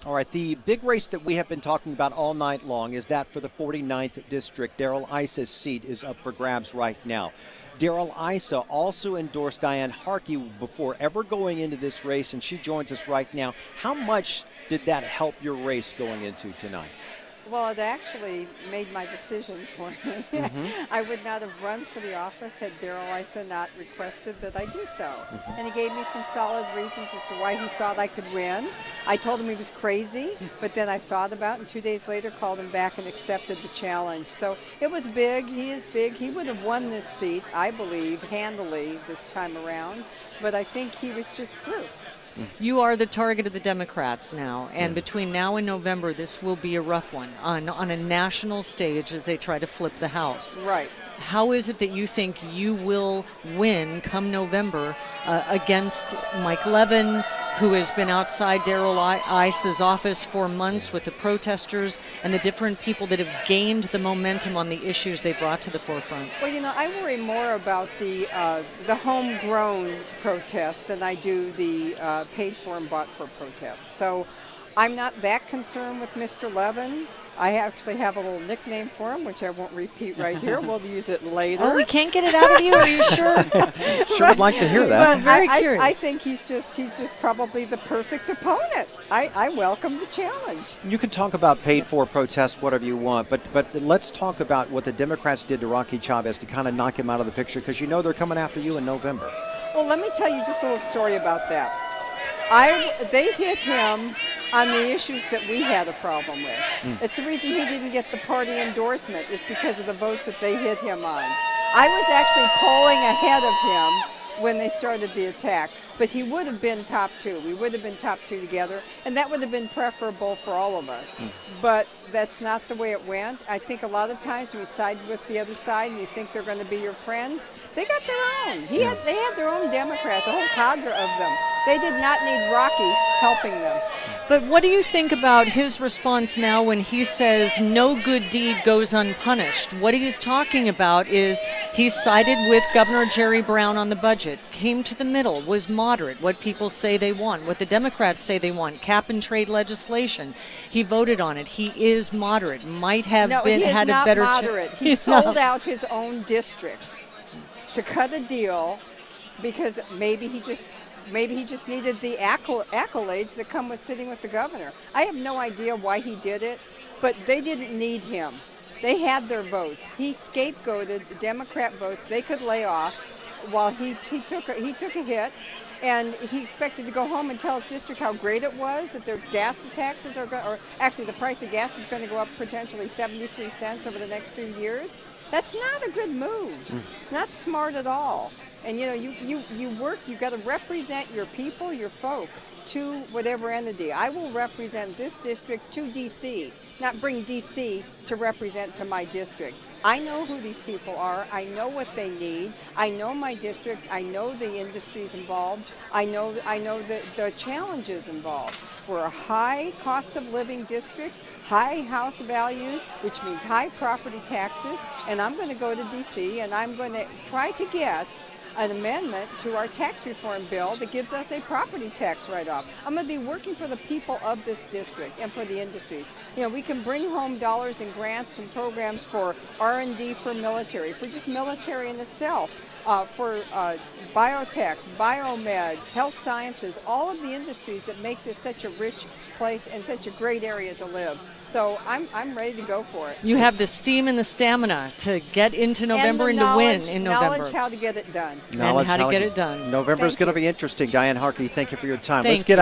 All right, the big race that we have been talking about all night long is that for the 49th District. Darrell Isa's seat is up for grabs right now. Darrell Isa also endorsed Diane Harkey before ever going into this race, and she joins us right now. How much did that help your race going into tonight? Well, it actually made my decision for me. I would not have run for the office had Darrell Isa not requested that I do so. And he gave me some solid reasons as to why he thought I could win. I told him he was crazy, but then I thought about it, and 2 days later called him back and accepted the challenge. So it was big. He is big. He would have won this seat, I believe, handily this time around, but I think he was just through. You are the target of the Democrats now, and between now and November, this will be a rough one on a national stage as they try to flip the House. Right. How is it that you think you will win come November against Mike Levin, who has been outside Darrell Isa's office for months with the protesters and the different people that have gained the momentum on the issues they brought to the forefront? Well, you know, I worry more about the homegrown protest than I do the paid-for and bought-for protests. So I'm not that concerned with Mr. Levin. I actually have a little nickname for him, which I won't repeat right here. We'll use it later. Oh, we can't get it out of you? Are you sure? Sure would like to hear that. Well, very curious. I think he's just probably the perfect opponent. I welcome the challenge. You can talk about paid-for protests, whatever you want, but let's talk about what the Democrats did to Rocky Chavez to kind of knock him out of the picture, because you know they're coming after you in November. Well, let me tell you just a little story about that. They hit him on the issues that we had a problem with. It's the reason he didn't get the party endorsement, is because of the votes that they hit him on. I was actually polling ahead of him when they started the attack, but he would have been top two. We would have been top two together, and that would have been preferable for all of us. But that's not the way it went. I think a lot of times when you side with the other side and you think they're going to be your friends, they got their own. They had their own Democrats, a whole cadre of them. They did not need Rocky helping them. But what do you think about his response now when he says no good deed goes unpunished? What he's talking about is he sided with Governor Jerry Brown on the budget, came to the middle, was moderate, what people say they want, what the Democrats say they want, cap and trade legislation. He voted on it. He is moderate, might have had a better chance. No, moderate. He sold out his own district to cut a deal because maybe he just needed the accolades that come with sitting with the governor. I have no idea why he did it, but they didn't need him. They had their votes. He scapegoated the Democrat votes they could lay off while he took a hit, and he expected to go home and tell his district how great it was, that their gas taxes or actually the price of gas is going to go up potentially 73 cents over the next few years. That's not a good move. It's not smart at all. And you know, you got to represent your people, your folk, to whatever entity. I will represent this district to D.C., not bring D.C. to represent to my district. I know who these people are. I know what they need. I know my district. I know the industries involved. I know the challenges involved. We're a high cost of living district, high house values, which means high property taxes. And I'm going to go to D.C. and I'm going to try to get an amendment to our tax reform bill that gives us a property tax write-off. I'm going to be working for the people of this district and for the industries. You know, we can bring home dollars and grants and programs for R&D for military, for just military in itself, for biotech, biomed, health sciences, all of the industries that make this such a rich place and such a great area to live. So I'm ready to go for it. You have the steam and the stamina to get into November and to win in November. Knowledge how to get it done. And how to get it done. November's going to be interesting. Diane Harkey, thank you for your time. Let's get